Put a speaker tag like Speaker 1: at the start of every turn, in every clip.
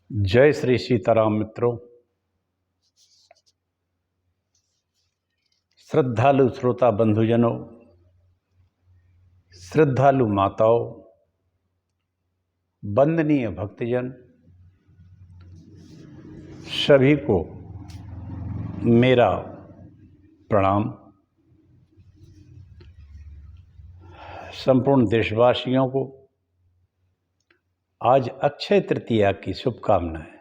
Speaker 1: जय श्री सीताराम मित्रों, श्रद्धालु श्रोता बंधुजनों, श्रद्धालु माताओं, वंदनीय भक्तजन, सभी को मेरा प्रणाम। संपूर्ण देशवासियों को आज अक्षय तृतीया की शुभकामनाएं।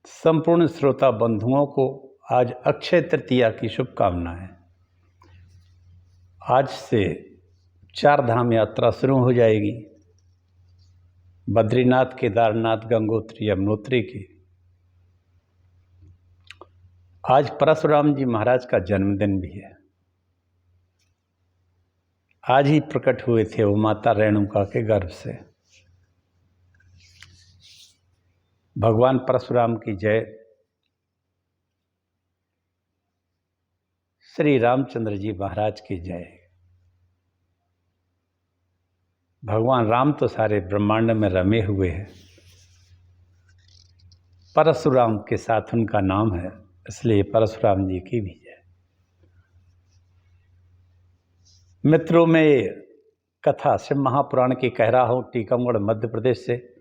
Speaker 1: संपूर्ण श्रोता बंधुओं को आज अक्षय तृतीया की शुभकामनाएं। आज से 4 धाम यात्रा शुरू हो जाएगी, बद्रीनाथ, केदारनाथ, गंगोत्री, यमुनोत्री की। आज परशुराम जी महाराज का जन्मदिन भी है। आज ही प्रकट हुए थे वो माता रेणुका के गर्भ से। भगवान परशुराम की जय। श्री रामचंद्र जी महाराज की जय। भगवान राम तो सारे ब्रह्मांड में रमे हुए हैं, परशुराम के साथ उनका नाम है, इसलिए परशुराम जी की भी जय। मित्रों, मैं कथा शिव महापुराण की कह रहा हूँ, टीकमगढ़ मध्य प्रदेश से।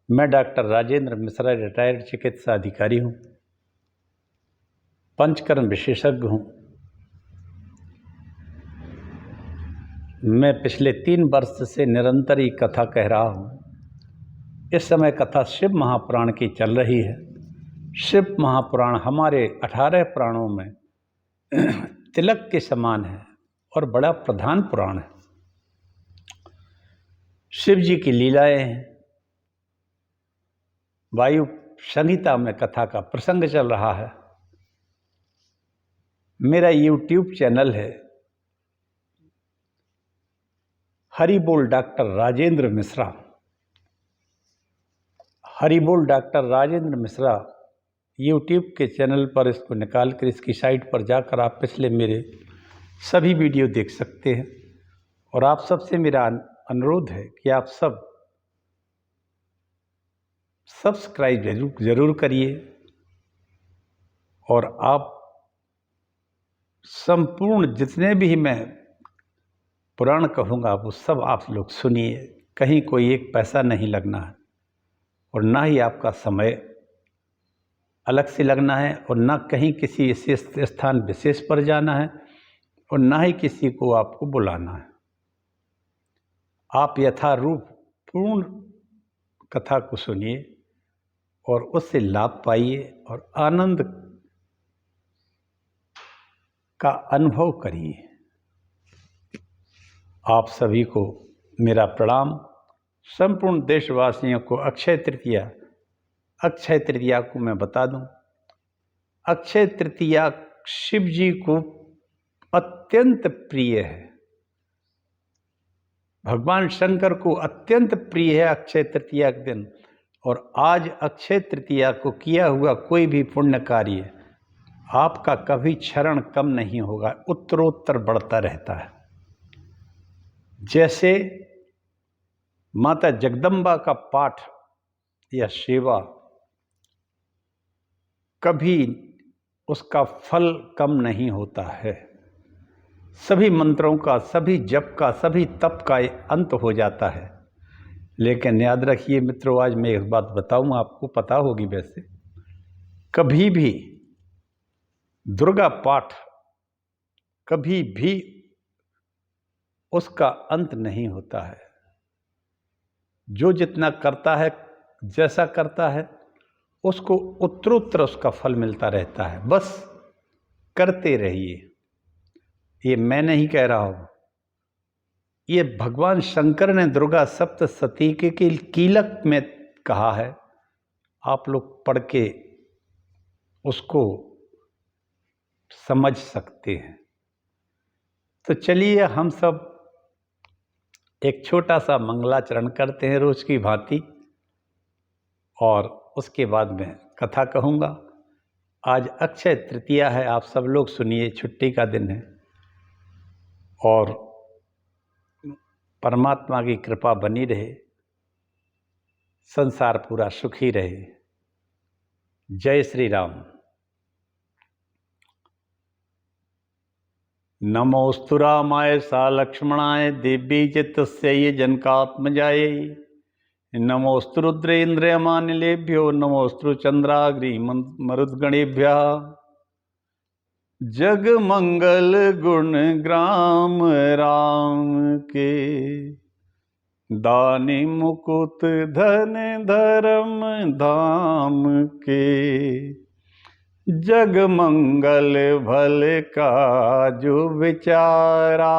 Speaker 1: मैं डॉक्टर राजेंद्र मिश्रा, रिटायर्ड चिकित्सा अधिकारी हूँ, पंचकर्म विशेषज्ञ हूँ। मैं पिछले 3 वर्ष से निरंतर ही कथा कह रहा हूँ। इस समय कथा शिव महापुराण की चल रही है। शिव महापुराण हमारे 18 पुराणों में तिलक के समान है और बड़ा प्रधान पुराण है। शिव जी की लीलाएं हैं। वायु संहिता में कथा का प्रसंग चल रहा है। मेरा YouTube चैनल है हरि बोल डॉक्टर राजेंद्र मिश्रा। हरि बोल डॉक्टर राजेंद्र मिश्रा YouTube के चैनल पर इसको निकाल कर इसकी साइट पर जाकर आप पिछले मेरे सभी वीडियो देख सकते हैं। और आप सबसे मेरा अनुरोध है कि आप सब सब्सक्राइब जरूर करिए और आप संपूर्ण जितने भी मैं पुराण कहूँगा वो सब आप लोग सुनिए। कहीं कोई एक पैसा नहीं लगना है और ना ही आपका समय अलग से लगना है और ना कहीं किसी स्थान विशेष पर जाना है और ना ही किसी को आपको बुलाना है। आप यथारूप पूर्ण कथा को सुनिए और उससे लाभ पाइए और आनंद का अनुभव करिए। आप सभी को मेरा प्रणाम। संपूर्ण देशवासियों को अक्षय तृतीया को मैं बता दूं, अक्षय तृतीया शिव जी को अत्यंत प्रिय है। भगवान शंकर को अत्यंत प्रिय है अक्षय तृतीया के दिन। और आज अक्षय तृतीया को किया हुआ कोई भी पुण्य कार्य आपका कभी क्षरण कम नहीं होगा, उत्तरोत्तर बढ़ता रहता है। जैसे माता जगदम्बा का पाठ या सेवा, कभी उसका फल कम नहीं होता है। सभी मंत्रों का, सभी जप का, सभी तप का अंत हो जाता है। लेकिन याद रखिए मित्रों, आज मैं एक बात बताऊं, आपको पता होगी वैसे, कभी भी दुर्गा पाठ कभी भी उसका अंत नहीं होता है। जो जितना करता है, जैसा करता है, उसको उत्तरोत्तर उसका फल मिलता रहता है। बस करते रहिए। ये मैं नहीं कह रहा हूँ, ये भगवान शंकर ने दुर्गा सप्तशती के कीलक में कहा है। आप लोग पढ़ के उसको समझ सकते हैं। तो चलिए हम सब एक छोटा सा मंगलाचरण करते हैं रोज की भांति और उसके बाद में कथा कहूँगा। आज अक्षय तृतीया है, आप सब लोग सुनिए, छुट्टी का दिन है और परमात्मा की कृपा बनी रहे। संसार पूरा सुखी रहे। जय श्री राम। नमोस्तु रामाय सा लक्ष्मणाय दिव्य चित्तस्यै जनकात्मजायै। नमोस्तु रुद्रेन्द्रयमानिलेभ्यो नमोस्तु चंद्राग्नि मरुद्गणेभ्यः। जग मंगल गुण ग्राम राम के, दानी मुकुट धन धर्म धाम के। जग मंगल भल का जो विचारा,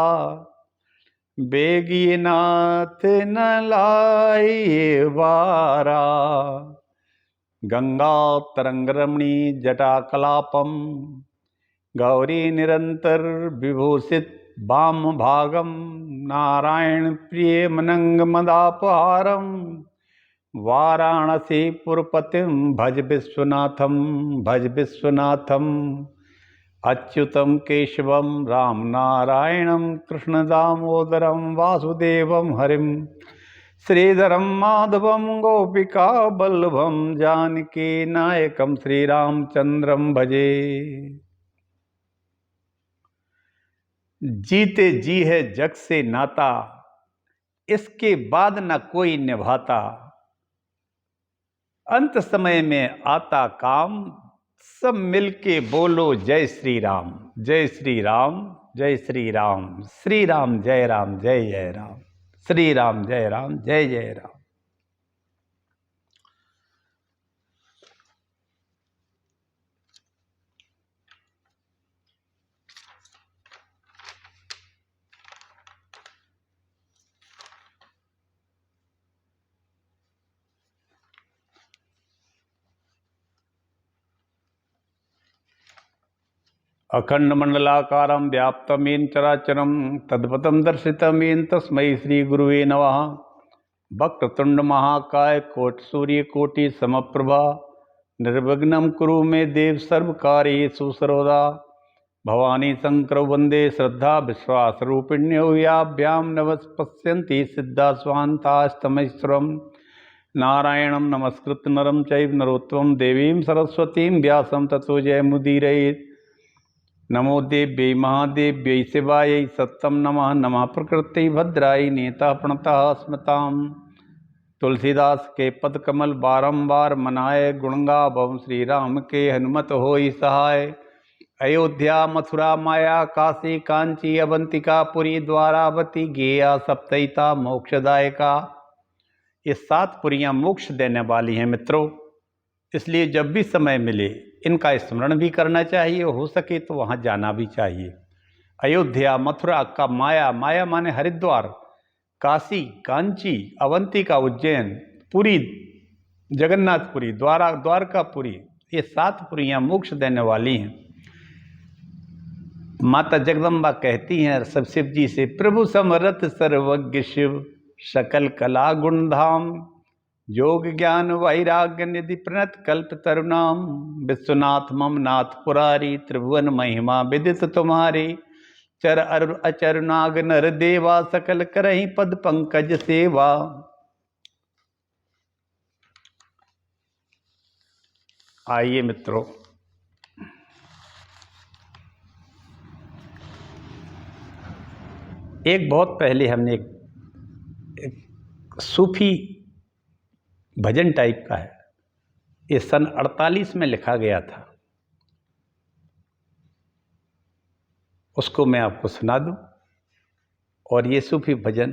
Speaker 1: बेगी नाथ न लाए वारा। गंगा तरंग रमणी जटा कलापम, गौरी निरंतर विभूषित वाम भागम। नारायण प्रिय मनंग मदापहारम, वाराणसी पुरपतिम भज विश्वनाथम भज विश्वनाथम। अच्युतम केशवम राम नारायणम कृष्ण दामोदरम वासुदेवम हरिम। श्रीधरम माधवम गोपिका बल्लभम, जानकी नायकम श्री रामचंद्रम भजे। जीते जी है जग से नाता, इसके बाद न कोई निभाता। अंत समय में आता काम, सब मिलके बोलो जय श्री राम। जय श्री राम जय श्री राम। श्री राम जय जय राम। श्री राम जय जय राम। अखंड मंडलाकारं व्याप्तं येन चराचरं, तद्पदं दर्शितं येन तस्मै श्री गुरुवे नमः। वक्रतुंड महाकाय कोटि सूर्य कोटि समप्रभा, निर्विघ्नं कुरु मे देव सर्वकार्येषु सर्वदा। भवानी शंकर वंदे श्रद्धा विश्वास रूपिण्यो, याभ्यां नमस्पश्यन्ति सिद्धा स्वान्तास्तमैश्वरम्। नारायणं नमस्कृत्य नरं चैव नरोत्तमं, देवीं सरस्वतीं व्यासं ततो जयमुदीरयेत्। नमो देव्यै महादेव्यै शिवायै सत्तं नमः। नमः प्रकृति भद्राय नेता प्रणतः स्मताम्। तुलसीदास के पद कमल बारंबार मनाए, गुण गावम श्री राम के हनुमत होई सहाय। अयोध्या मथुरा माया काशी कांची अवंतिका पुरी, द्वारावती गेया सप्तैता मोक्षदायका। ये 7 पुरियां मोक्ष देने वाली हैं मित्रों, इसलिए जब भी समय मिले इनका स्मरण भी करना चाहिए, हो सके तो वहाँ जाना भी चाहिए। अयोध्या मथुरा का माया, माया माने हरिद्वार, काशी कांची अवंतिका उज्जैन, पुरी जगन्नाथपुरी, द्वारकापुरी, ये 7 पुरियां मोक्ष देने वाली हैं। माता जगदम्बा कहती हैं सब शिव जी से, प्रभु समरथ सर्वज्ञ शिव सकल कला गुण धाम। योग ज्ञान वैराग्य निधि प्रणत कल्प तरुणाम, विश्वनाथ मम नाथ पुरारी, त्रिभुवन महिमा विदित तुम्हारी। चर अरुण अचर नाग नर देवा, सकल करहि पद पंकज सेवा। आइए मित्रों, एक बहुत पहले हमने एक सूफी भजन टाइप का है, ये सन 48 में लिखा गया था, उसको मैं आपको सुना दूं। और ये सूफी भजन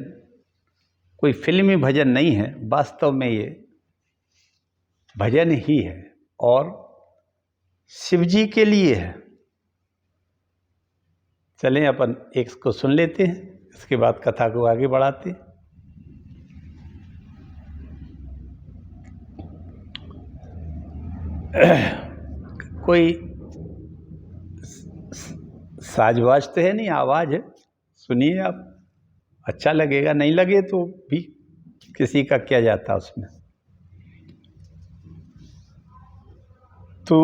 Speaker 1: कोई फिल्मी भजन नहीं है, वास्तव में ये भजन ही है और शिव जी के लिए है। चलें अपन एक को सुन लेते हैं, इसके बाद कथा को आगे बढ़ाते हैं। कोई साजवाज तो है नहीं, आवाज है, सुनिए आप, अच्छा लगेगा, नहीं लगे तो भी किसी का क्या जाता उसमें। तू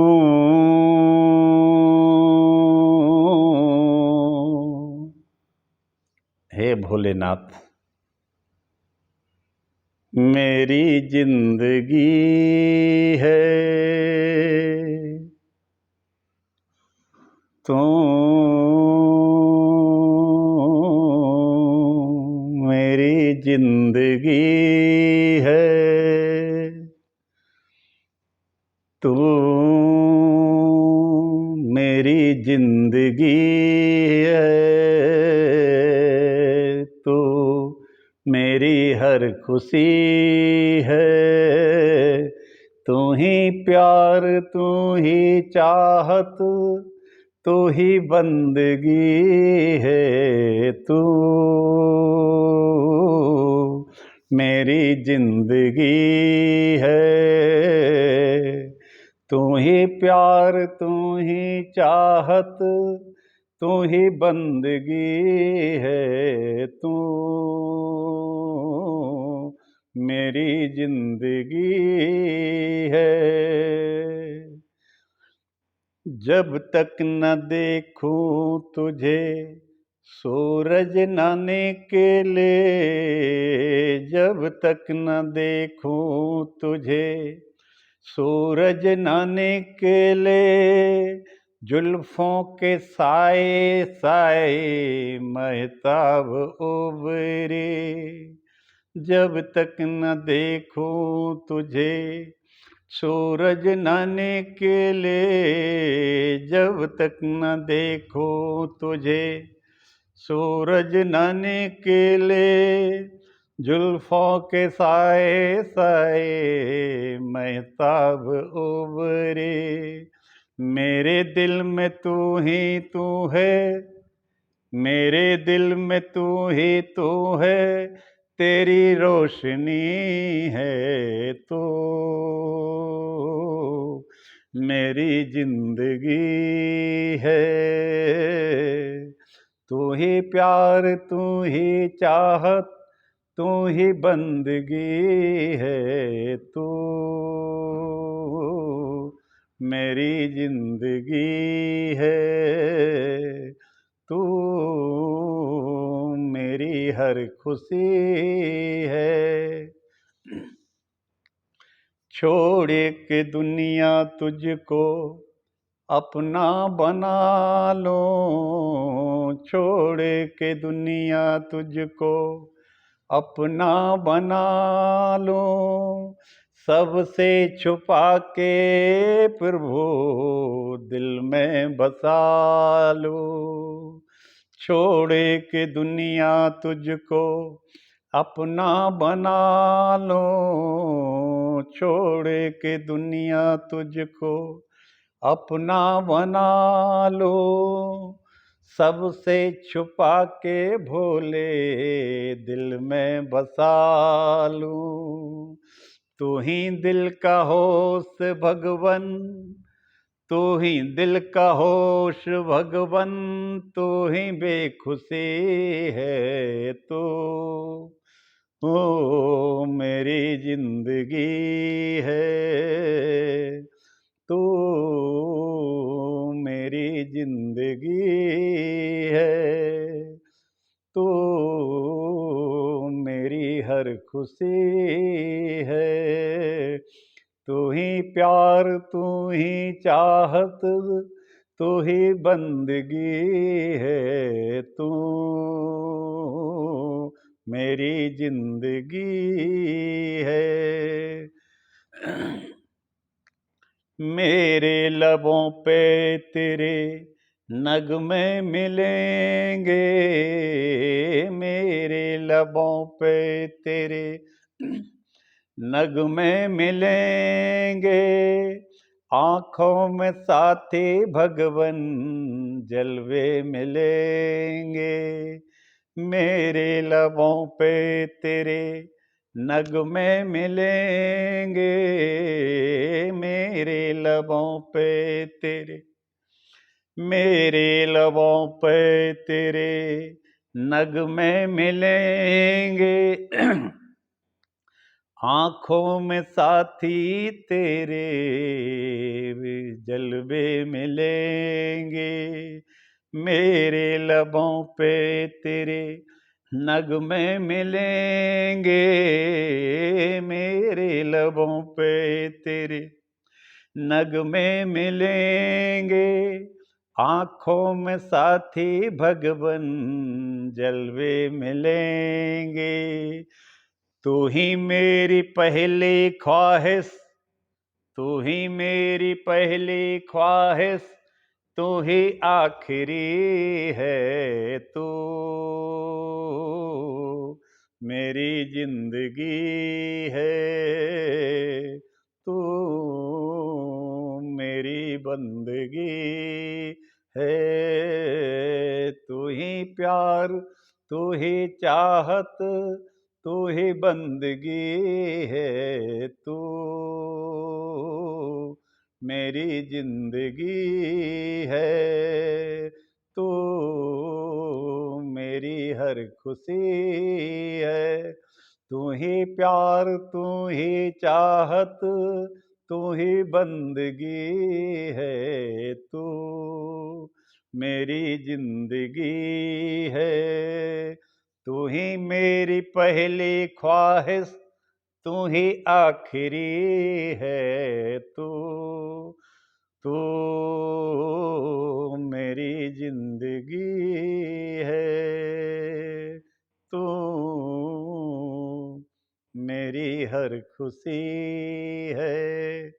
Speaker 1: हे भोलेनाथ मेरी जिंदगी है तू, मेरी जिंदगी है तू, मेरी जिंदगी है तू, मेरी हर खुशी है। तू ही प्यार, तू ही चाहत, तू ही बंदगी है तू, मेरी जिंदगी है। तू ही प्यार, तू ही चाहत, तू ही बंदगी है तू, मेरी जिंदगी है। जब तक न देखूं तुझे सूरज न निकले, जब तक न देखूं तुझे सूरज न निकले, जुल्फों के साए साए महताब उबरे। जब तक न देखूं तुझे सूरज न निकले, जब तक न देखूं तुझे सूरज न निकले, जुल्फों के साए साए महताब उबरे। मेरे दिल में तू ही तू है, मेरे दिल में तू ही तू है, तेरी रोशनी है तू, मेरी जिंदगी है। तू ही प्यार, तू ही चाहत, तू ही बंदगी है तू, मेरी जिंदगी है तू, मेरी हर खुशी है। छोड़ के दुनिया तुझको अपना बना लो, छोड़ के दुनिया तुझको अपना बना लो, सबसे छुपा के प्रभु दिल में बसा लो। छोड़ के दुनिया तुझको अपना बना लो, छोड़ के दुनिया तुझको अपना बना लो, सबसे छुपा के भोले दिल में बसा लूं। तू ही दिल का होश भगवन, तू ही दिल का होश भगवन, तू ही बेखुशी है तू, ओ मेरी जिंदगी है तू, मेरी जिंदगी है तू, मेरी हर खुशी है। तू ही प्यार, तू ही चाहत, तू ही बंदगी है तू, मेरी जिंदगी है। मेरे लबों पे तेरे नगमे मिलेंगे, मेरे लबों पे तेरे नगमे मिलेंगे, आँखों में साथी भगवन जलवे मिलेंगे। मेरे लबों पे तेरे नगमे मिलेंगे, मेरे लबों पे तेरे, मेरे लबों पे तेरे नगमे मिलेंगे, आँखों में साथी तेरे जलवे मिलेंगे। मेरे लबों पे तेरे नगमे मिलेंगे, लबों पे तेरे नगमे मिलेंगे, आंखों में साथी भगवन जलवे मिलेंगे। तू ही मेरी पहली ख्वाहिश, तू ही मेरी पहली ख्वाहिश, तू ही आखिरी है। तू मेरी जिंदगी है, तू मेरी बंदगी है। तू ही प्यार, तू ही चाहत, तू ही बंदगी है। तू मेरी जिंदगी है, तू मेरी हर खुशी है। तू ही प्यार, तू ही चाहत, तू ही बंदगी है। तू मेरी जिंदगी है। तू ही मेरी पहली ख्वाहिश, तू ही आखिरी है। तू मेरी जिंदगी है, तू मेरी हर खुशी है।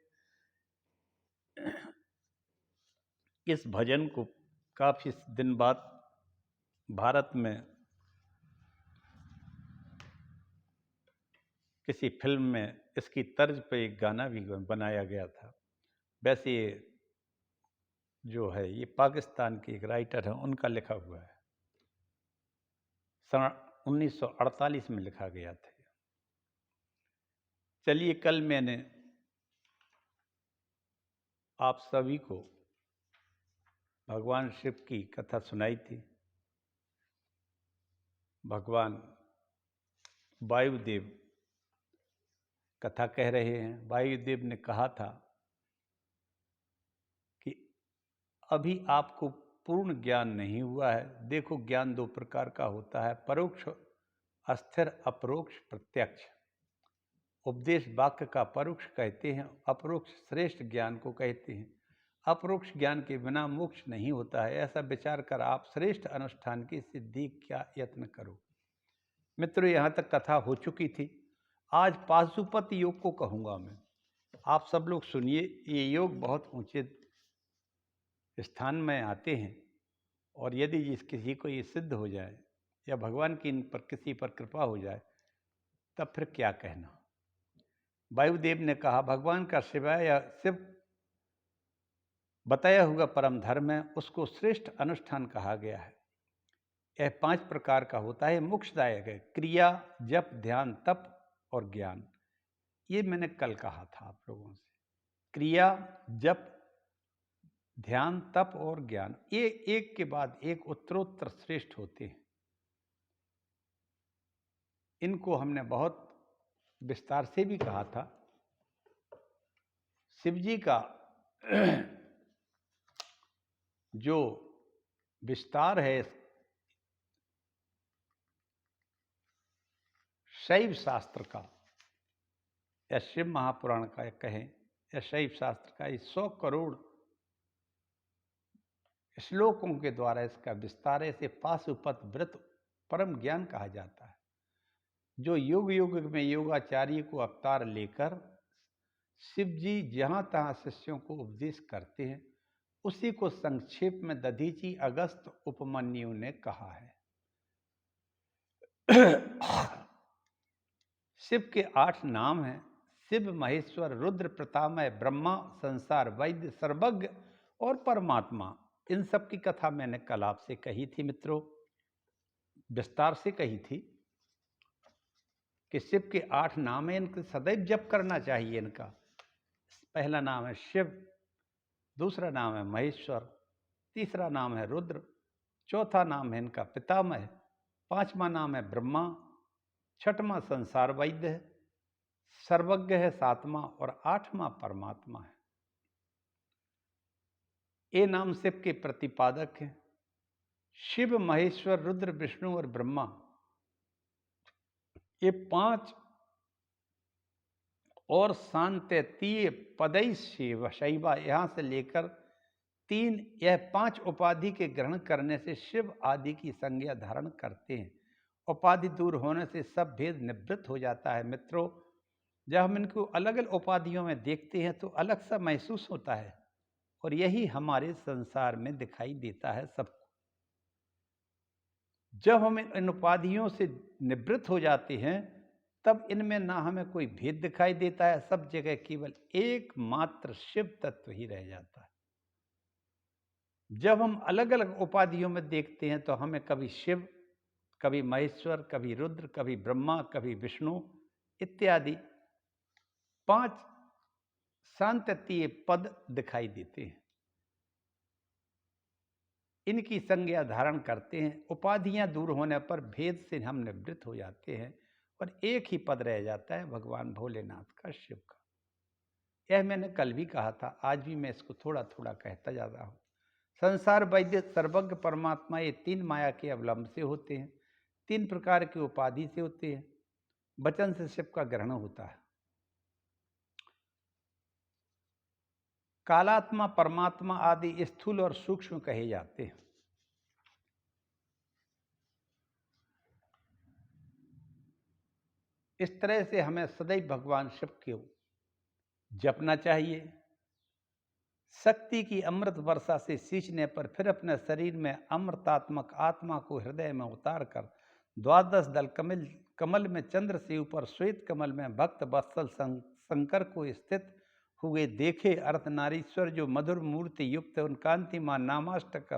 Speaker 1: इस भजन को काफी दिन बाद भारत में किसी फिल्म में इसकी तर्ज पे एक गाना भी बनाया गया था। वैसे ये जो है ये पाकिस्तान के एक राइटर हैं, उनका लिखा हुआ है। सन 1948 में लिखा गया था। चलिए, कल मैंने आप सभी को भगवान शिव की कथा सुनाई थी। भगवान वायुदेव कथा कह रहे हैं। वायुदेव ने कहा था कि अभी आपको पूर्ण ज्ञान नहीं हुआ है। देखो, ज्ञान दो प्रकार का होता है, परोक्ष अस्थिर, अपरोक्ष प्रत्यक्ष। उपदेश वाक्य का परोक्ष कहते हैं, अपरोक्ष श्रेष्ठ ज्ञान को कहते हैं। अपरोक्ष ज्ञान के बिना मोक्ष नहीं होता है, ऐसा विचार कर आप श्रेष्ठ अनुष्ठान की सिद्धि क्या यत्न करो। मित्रों, यहाँ तक कथा हो चुकी थी। आज पाशुपत योग को कहूँगा मैं। आप सब लोग सुनिए, ये योग बहुत ऊंचे स्थान में आते हैं, और यदि जिस किसी को ये सिद्ध हो जाए या भगवान की इन पर किसी पर कृपा हो जाए, तब फिर क्या कहना। वायुदेव ने कहा, भगवान का सिवाय या शिव बताया हुआ परम धर्म है, उसको श्रेष्ठ अनुष्ठान कहा गया है। यह 5 प्रकार का होता है, मोक्षदायक है। क्रिया, जप, ध्यान, तप और ज्ञान। ये मैंने कल कहा था आप लोगों से। क्रिया, जप, ध्यान, तप और ज्ञान, ये एक के बाद एक उत्तरोत्तर श्रेष्ठ होते हैं। इनको हमने बहुत विस्तार से भी कहा था। शिवजी का जो विस्तार है शैव शास्त्र का या शिव महापुराण का कहें या शैव शास्त्र का, 100 करोड़ श्लोकों के द्वारा इसका विस्तार है। इसे पाशुपत व्रत परम ज्ञान कहा जाता है, जो युग युग में योगाचार्य को अवतार लेकर शिव जी जहाँ तहाँ शिष्यों को उपदेश करते हैं, उसी को संक्षेप में दधीची अगस्त उपमन्यु ने कहा है। शिव के 8 नाम हैं, शिव, महेश्वर, रुद्र, प्रतामय, ब्रह्मा, संसार, वैद्य, सर्वज्ञ और परमात्मा। इन सब की कथा मैंने कल आपसे कही थी मित्रों, विस्तार से कही थी कि शिव के 8 नाम हैं, इनके सदैव जप करना चाहिए। इनका पहला नाम है शिव, दूसरा नाम है महेश्वर, तीसरा नाम है रुद्र, चौथा नाम है इनका पितामह, 5वां नाम है ब्रह्मा, 6वां संसार वैद्य है, सर्वज्ञ है 7वां और 8वां परमात्मा है। ये नाम शिव के प्रतिपादक हैं। शिव, महेश्वर, रुद्र, विष्णु और ब्रह्मा, ये 5 और शांत्यतीय पदई शिव शैवा, यहाँ से लेकर 3 यह 5 उपाधि के ग्रहण करने से शिव आदि की संज्ञा धारण करते हैं। उपाधि दूर होने से सब भेद निवृत्त हो जाता है। मित्रों, जब हम इनको अलग अलग उपाधियों में देखते हैं तो अलग सा महसूस होता है, और यही हमारे संसार में दिखाई देता है सबको। जब हम इन उपाधियों से निवृत्त हो जाते हैं तब इनमें ना हमें कोई भेद दिखाई देता है, सब जगह केवल एकमात्र शिव तत्व ही रह जाता है। जब हम अलग अलग उपाधियों में देखते हैं तो हमें कभी शिव, कभी महेश्वर, कभी रुद्र, कभी ब्रह्मा, कभी विष्णु इत्यादि 5 शांततीय पद दिखाई देते हैं। इनकी संज्ञा धारण करते हैं। उपाधियां दूर होने पर भेद से हम निवृत्त हो जाते हैं और एक ही पद रह जाता है भगवान भोलेनाथ का, शिव का। यह मैंने कल भी कहा था, आज भी मैं इसको थोड़ा थोड़ा कहता जा रहा हूँ। संसार वैद्य सर्वज्ञ परमात्मा ये 3 माया के अवलंब से होते हैं, 3 प्रकार की उपाधि से होते हैं। वचन से शिव का ग्रहण होता है। कालात्मा, परमात्मा आदि स्थूल और सूक्ष्म कहे जाते हैं। इस तरह से हमें सदैव भगवान शिव को जपना चाहिए। शक्ति की अमृत वर्षा से सींचने पर फिर अपने शरीर में अमृतात्मक आत्मा को हृदय में उतार कर 12 दल कमल में चंद्र से ऊपर श्वेत कमल में भक्त वत्सल शंकर को स्थित हुए देखे। अर्धनारीश्वर जो मधुर मूर्ति युक्त उन कांतिमान नामाष्टक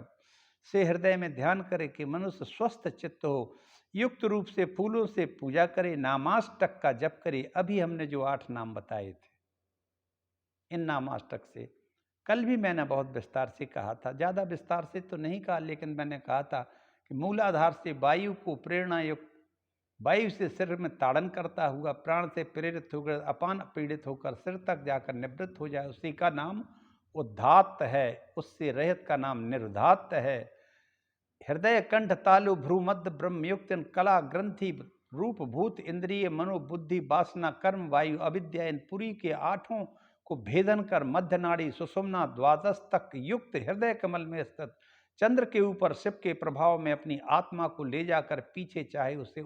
Speaker 1: से हृदय में ध्यान करे कि मनुष्य स्वस्थ चित्त हो, युक्त रूप से फूलों से पूजा करे, नामाष्टक का जप करे। अभी हमने जो 8 नाम बताए थे, इन नामाष्टक से कल भी मैंने बहुत विस्तार से कहा था, ज़्यादा विस्तार से तो नहीं कहा, लेकिन मैंने कहा था कि मूलाधार से वायु को प्रेरणा युक्त, वायु से सिर में ताड़न करता हुआ प्राण से प्रेरित होकर अपान पीड़ित होकर सिर तक जाकर निवृत्त हो जाए, उसी का नाम उद्धात है। उससे रहित का नाम निर्धात है। हृदय कंठ तालु भ्रू मध्य ब्रह्मयुक्त कला ग्रंथि रूप भूत इंद्रिय मनो बुद्धि वासना कर्म वायु अविद्या इन पुरी के 8 को भेदन कर मध्य नाड़ी सुषुम्ना 12 तक युक्त हृदय कमल में स्थित चंद्र के ऊपर शिव के प्रभाव में अपनी आत्मा को ले जाकर पीछे चाहे उसे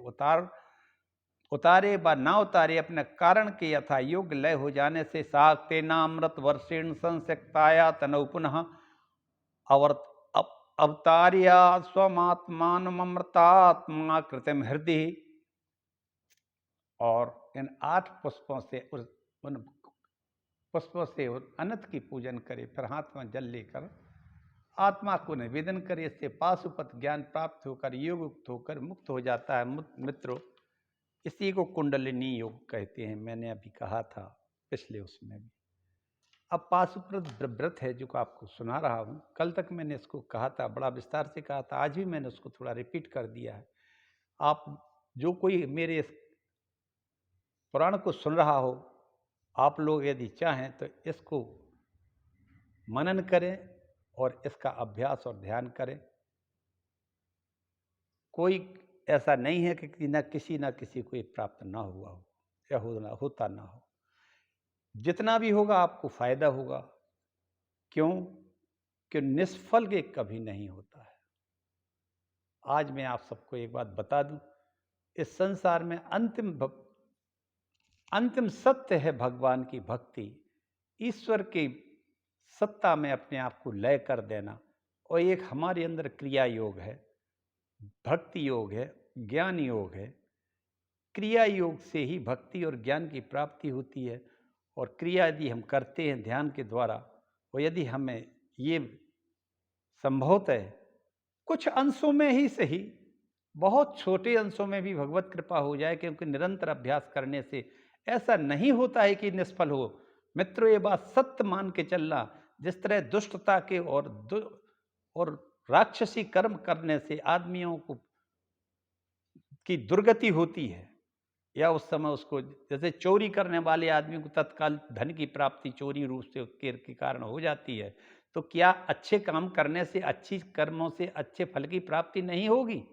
Speaker 1: उतारे व ना उतारे अपने कारण के यथा योग्य लय हो जाने से साक्तेनामृत वर्षेण संसक्ताया तनौ पुनः अवतार्या स्वमात्मानमृतात्मा कृतिम हृदय। और इन 8 पुष्पों से उन पुष्पों से अनंत की पूजन करे, फिर हाथ में जल लेकर आत्मा को निवेदन करे। इससे पाशुपत ज्ञान प्राप्त होकर योगयुक्त होकर मुक्त हो जाता है। मित्रों, इसी को कुंडलिनी योग कहते हैं। मैंने अभी कहा था पिछले उसमें भी। अब पाशुपत व्रत है जो आपको सुना रहा हूँ। कल तक मैंने इसको कहा था, बड़ा विस्तार से कहा था, आज भी मैंने उसको थोड़ा रिपीट कर दिया है। आप जो कोई मेरे इस पुराण को सुन रहा हो, आप लोग यदि चाहें तो इसको मनन करें और इसका अभ्यास और ध्यान करें। कोई ऐसा नहीं है कि न किसी को ये प्राप्त ना हुआ हो या होता ना हो। जितना भी होगा आपको फायदा होगा। क्यों? कि निष्फल के कभी नहीं होता है। आज मैं आप सबको एक बात बता दूं, इस संसार में अंतिम सत्य है भगवान की भक्ति, ईश्वर की सत्ता में अपने आप को लय कर देना। और एक हमारे अंदर क्रिया योग है, भक्ति योग है, ज्ञान योग है। क्रिया योग से ही भक्ति और ज्ञान की प्राप्ति होती है। और क्रिया यदि हम करते हैं ध्यान के द्वारा, और यदि हमें ये संभवतः कुछ अंशों में ही सही, बहुत छोटे अंशों में भी भगवत कृपा हो जाए, क्योंकि निरंतर अभ्यास करने से ऐसा नहीं होता है कि निष्फल हो। मित्रों, ये बात सत्य मान के चलना। जिस तरह दुष्टता के और राक्षसी कर्म करने से आदमियों की दुर्गति होती है, या उस समय उसको, जैसे चोरी करने वाले आदमी को तत्काल धन की प्राप्ति चोरी रूप से के कारण हो जाती है, तो क्या अच्छे काम करने से, अच्छी कर्मों से अच्छे फल की प्राप्ति नहीं होगी?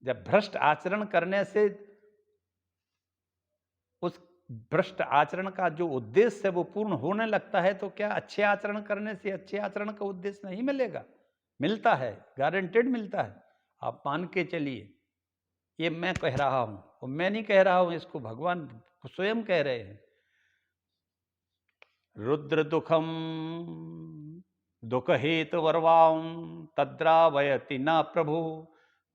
Speaker 1: जब भ्रष्ट आचरण करने से उस भ्रष्ट आचरण का जो उद्देश्य है वो पूर्ण होने लगता है, तो क्या अच्छे आचरण करने से अच्छे आचरण का उद्देश्य नहीं मिलेगा? मिलता है, गारंटेड मिलता है। आप मान के चलिए, ये मैं कह रहा हूं और मैं नहीं कह रहा हूं, इसको भगवान स्वयं कह रहे हैं। रुद्र दुखम दुख हेतु वर्वां तद्रावयति न प्रभु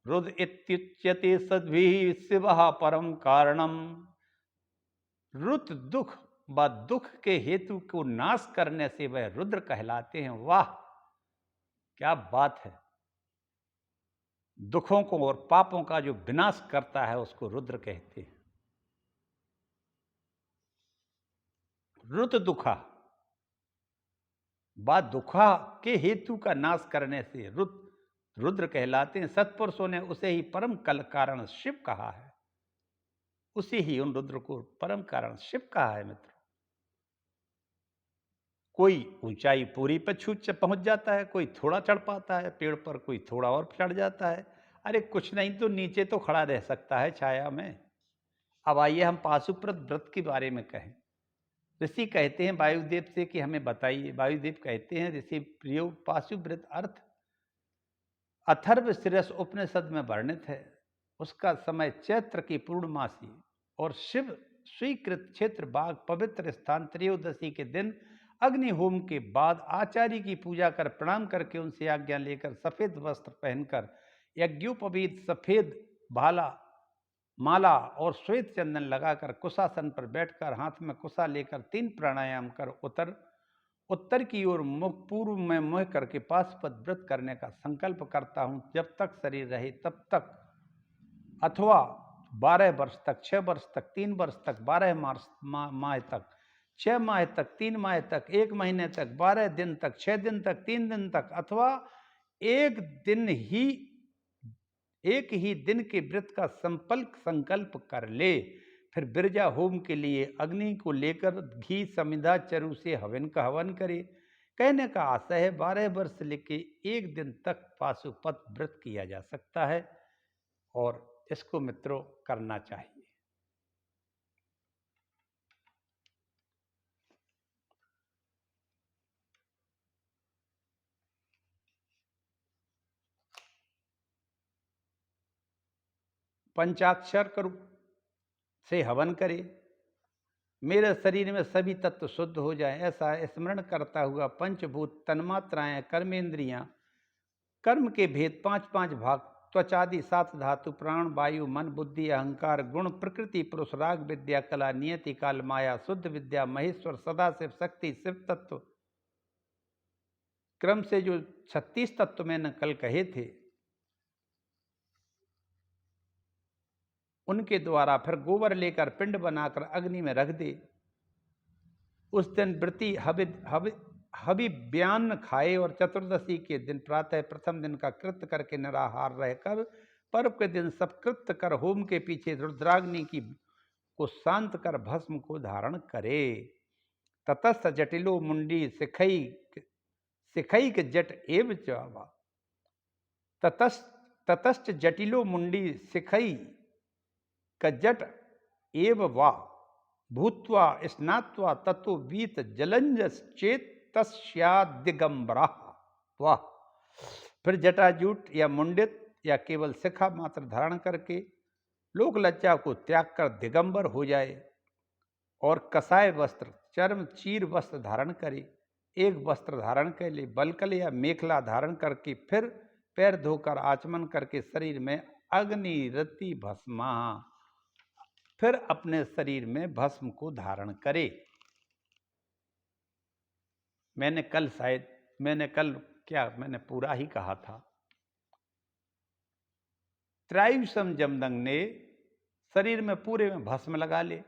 Speaker 1: रुद्र इत्युच्यते सद्भिः शिवः परम कारणम। रुद्र दुख व दुख के हेतु को नाश करने से वह रुद्र कहलाते हैं। वाह, क्या बात है! दुखों को और पापों का जो विनाश करता है उसको रुद्र कहते हैं। रुद्र दुखा व दुखा के हेतु का नाश करने से रुद्र कहलाते हैं। सत्पुरुषों ने उसे ही परम कल कारण शिव कहा है। उसी ही उन रुद्र को परम कारण शिव कहा है। मित्रों, कोई ऊंचाई पूरी पर पहुंच जाता है, कोई थोड़ा चढ़ पाता है पेड़ पर, कोई थोड़ा और चढ़ जाता है। अरे कुछ नहीं तो नीचे तो खड़ा रह सकता है छाया में। अब आइए हम पाशुपत व्रत के बारे में कहें। ऋषि कहते हैं वायुदेव से कि हमें बताइए। वायुदेव कहते हैं, ऋषि प्रियो पाशुव्रत अर्थ अथर्व शीर्ष उपनिषद में वर्णित है। उसका समय चैत्र की पूर्णमासी और शिव स्वीकृत क्षेत्र बाग पवित्र स्थान त्रयोदशी के दिन अग्निहोम के बाद आचार्य की पूजा कर प्रणाम करके उनसे आज्ञा लेकर सफेद वस्त्र पहनकर यज्ञोपवीत सफेद भाला माला और श्वेत चंदन लगाकर कुशासन पर बैठकर हाथ में कुशा लेकर 3 प्राणायाम कर उत्तर की ओर मुख पूर्व में मुँह करके पाशुपत व्रत करने का संकल्प करता हूँ जब तक शरीर रहे तब तक, अथवा 12 वर्ष तक, 6 वर्ष तक, 3 वर्ष तक, 12 माह तक, 6 माह तक, 3 माह तक, 1 महीने तक, 12 दिन तक, 6 दिन तक, 3 दिन तक, अथवा एक ही दिन के व्रत का संकल्प कर ले। फिर बिरजा होम के लिए अग्नि को लेकर घी समिधा चरु से हवन का हवन करे। कहने का आशय है 12 वर्ष से लेके 1 दिन तक पाशुपत व्रत किया जा सकता है और इसको मित्रों करना चाहिए। पंचाक्षर करो से हवन करे, मेरे शरीर में सभी तत्व शुद्ध हो जाए, ऐसा स्मरण करता हुआ पंचभूत तन्मात्राएं कर्मेंद्रियां कर्म के भेद 5-5 भाग त्वचादि 7 धातु प्राण वायु मन बुद्धि अहंकार गुण प्रकृति पुरुष राग विद्या कला नियति काल माया शुद्ध विद्या महेश्वर सदाशिव शक्ति शिव तत्व क्रम से जो 36 तत्व मैंने कल कहे थे उनके द्वारा फिर गोबर लेकर पिंड बनाकर अग्नि में रख दे। उस दिन व्रती हविव्यान्न खाए और चतुर्दशी के दिन प्रातः प्रथम दिन का कृत्य करके निराहार रहकर पर्व के दिन सब कृत्य कर होम के पीछे रुद्राग्नि को शांत कर भस्म को धारण करे। ततस्थ जटिलो मुंडी सिखई के जट एव चावा ततश्च जटिलो मुंडी सिखई कजट एव वा भूत्वा स्नात्वा तत्व वीत जलंजस चेत तस्यादिगंबरा। वाह! फिर जटाजूट या मुंडित या केवल शिखा मात्र धारण करके लोक लज्जा को त्याग कर दिगंबर हो जाए और कसाय वस्त्र चर्म चीर वस्त्र धारण करे। एक वस्त्र धारण कर ले, बलकल या मेखला धारण करके फिर पैर धोकर आचमन करके शरीर में अग्नि रति भस्मा फिर अपने शरीर में भस्म को धारण करे। मैंने पूरा ही कहा था। त्रायुषम जमदंग ने शरीर में पूरे में भस्म लगा ले,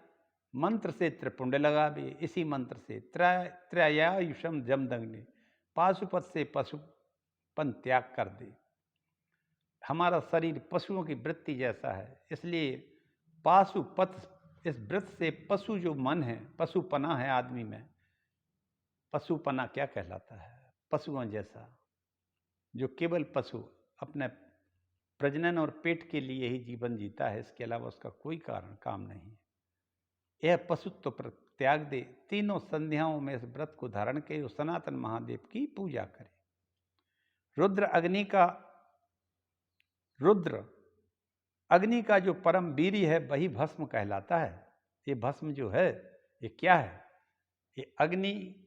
Speaker 1: मंत्र से त्रिपुंड लगा दे। इसी मंत्र से त्रयायुषम जमदंग ने पाशुपत से पशुपन त्याग कर दे। हमारा शरीर पशुओं की वृत्ति जैसा है, इसलिए पाशुपत इस व्रत से पशु जो मन है, पशुपना है आदमी में, पशुपना क्या कहलाता है? पशुओं जैसा, जो केवल पशु अपने प्रजनन और पेट के लिए ही जीवन जीता है, इसके अलावा उसका कोई कारण काम नहीं। यह पशुत्व पर त्याग दे, तीनों संध्याओं में इस व्रत को धारण के सनातन महादेव की पूजा करे। रुद्र अग्नि का जो परम वीर्य है वही भस्म कहलाता है। ये भस्म जो है ये क्या है? ये अग्नि,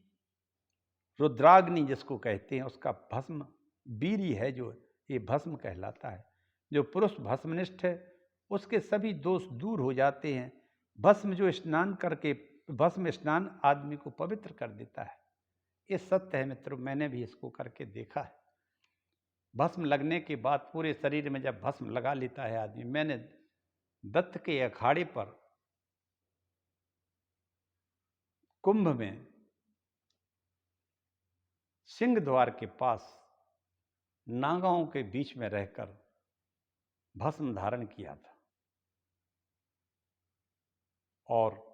Speaker 1: रुद्राग्नि जिसको कहते हैं, उसका भस्म वीर्य है जो ये भस्म कहलाता है। जो पुरुष भस्मनिष्ठ है उसके सभी दोष दूर हो जाते हैं। भस्म जो स्नान करके, भस्म स्नान आदमी को पवित्र कर देता है। ये सत्य है मित्रों, मैंने भी इसको करके देखा है। भस्म लगने के बाद पूरे शरीर में जब भस्म लगा लेता है आदमी, मैंने दत्त के अखाड़े पर कुंभ में सिंह द्वार के पास नागाओं के बीच में रहकर भस्म धारण किया था। और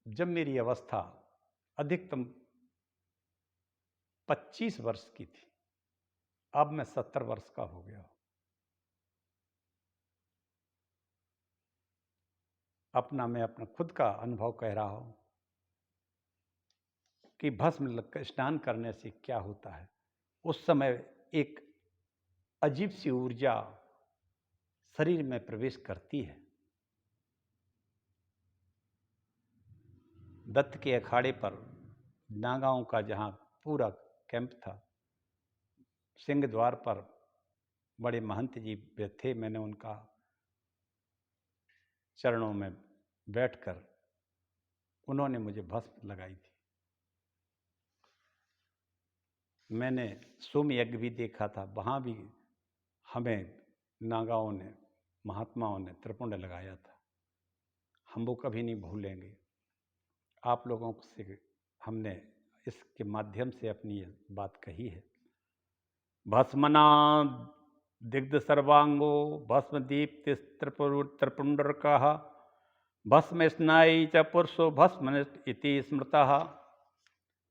Speaker 1: जब मेरी अवस्था अधिकतम 25 वर्ष की थी, अब मैं 70 वर्ष का हो गया। मैं अपना खुद का अनुभव कह रहा हूं कि भस्म स्नान करने से क्या होता है। उस समय एक अजीब सी ऊर्जा शरीर में प्रवेश करती है। दत्त के अखाड़े पर नागाओं का जहां पूरा कैंप था, सिंह द्वार पर बड़े महंत जी थे। मैंने उनका चरणों में बैठकर उन्होंने मुझे भस्म लगाई थी। मैंने सोम यज्ञ भी देखा था, वहाँ भी हमें नागाओं ने, महात्माओं ने त्रिपुंड लगाया था। हम वो कभी नहीं भूलेंगे। आप लोगों से हमने इसके माध्यम से अपनी ये बात कही है। भस्मना दिग्ध सर्वांगो भस्म दीप्ति त्रिपुंडरकः भस्म स्नायी च पुरुषो भस्म इति स्मृतः।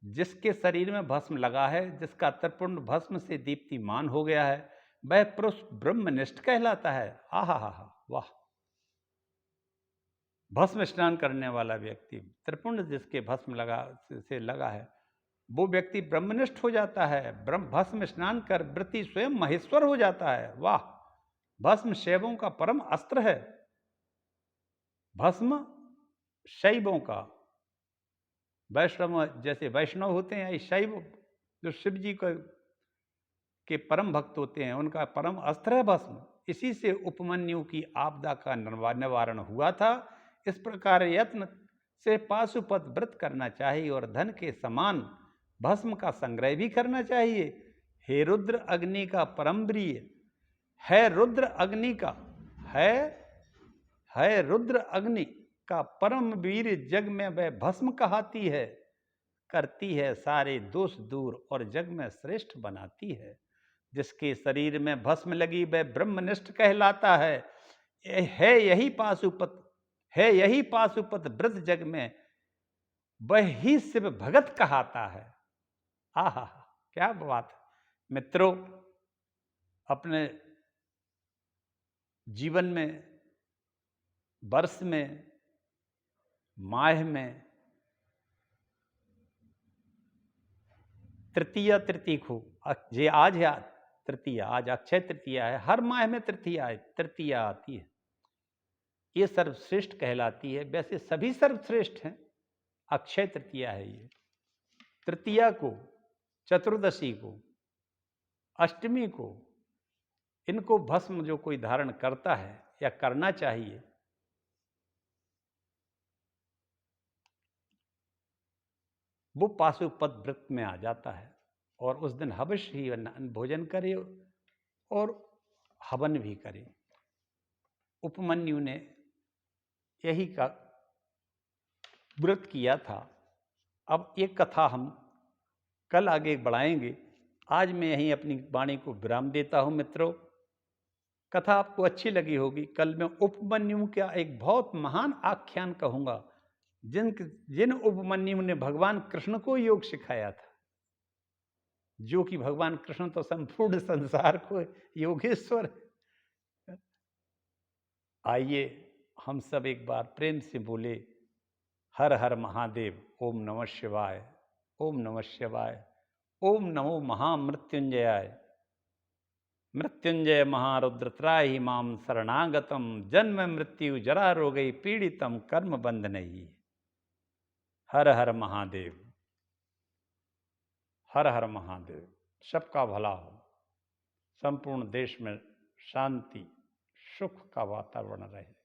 Speaker 1: जिसके शरीर में भस्म लगा है, जिसका त्रिपुंड भस्म से दीप्तिमान हो गया है, वह पुरुष ब्रह्मनिष्ठ कहलाता है। आहा हा हा, वाह! भस्म स्नान करने वाला व्यक्ति, त्रिपुंड जिसके भस्म लगा है, वो व्यक्ति ब्रह्मनिष्ठ हो जाता है। भस्म स्नान कर वृत्ति स्वयं महेश्वर हो जाता है। वाह! भस्म शैवों का परम अस्त्र है। भस्म शैवों का, वैष्णव जैसे वैष्णव होते हैं, शैव जो शिव जी के परम भक्त होते हैं, उनका परम अस्त्र है भस्म। इसी से उपमन्यु की आपदा का निवारण हुआ था। इस प्रकार यत्न से पाशुपत व्रत करना चाहिए और धन के समान भस्म का संग्रह भी करना चाहिए। हे रुद्र अग्नि का परम प्रिय है, रुद्र अग्नि का है रुद्र अग्नि का परम वीर, जग में वह भस्म कहाती है, करती है सारे दोष दूर और जग में श्रेष्ठ बनाती है। जिसके शरीर में भस्म लगी वह ब्रह्मनिष्ठ कहलाता है। यही पाशुपत व्रत जग में वही शिव भगत कहाता है। आहा, क्या बात है मित्रों! अपने जीवन में, वर्ष में, माह में तृतीया तिथिक हो, जे आज है तृतीया, आज अक्षय तृतीया है। हर माह में तृतीया आती है। ये सर्वश्रेष्ठ कहलाती है। वैसे सभी सर्वश्रेष्ठ हैं, अक्षय तृतीया है ये। तृतीया को, चतुर्दशी को, अष्टमी को, इनको भस्म जो कोई धारण करता है या करना चाहिए, वो पाशुपत व्रत में आ जाता है। और उस दिन अवश्य ही भोजन करे और हवन भी करे। उपमन्यु ने यही का व्रत किया था। अब एक कथा हम कल आगे बढ़ाएंगे। आज मैं यहीं अपनी वाणी को विराम देता हूं मित्रों। कथा आपको अच्छी लगी होगी। कल मैं उपमन्यु का एक बहुत महान आख्यान कहूंगा, जिन उपमन्यु ने भगवान कृष्ण को योग सिखाया था, जो कि भगवान कृष्ण तो संपूर्ण संसार को योगेश्वर। आइए हम सब एक बार प्रेम से बोले हर हर महादेव। ओम नमः शिवाय, ओम नमः शिवाय, ओम नमो महामृत्युंजयाय। मृत्युंजय महारुद्र त्राहि माम शरणागतम, जन्म मृत्यु जरा रोगई पीड़ितम कर्म बंधनहि। हर हर महादेव, हर हर महादेव। सबका भला हो, संपूर्ण देश में शांति सुख का वातावरण रहे।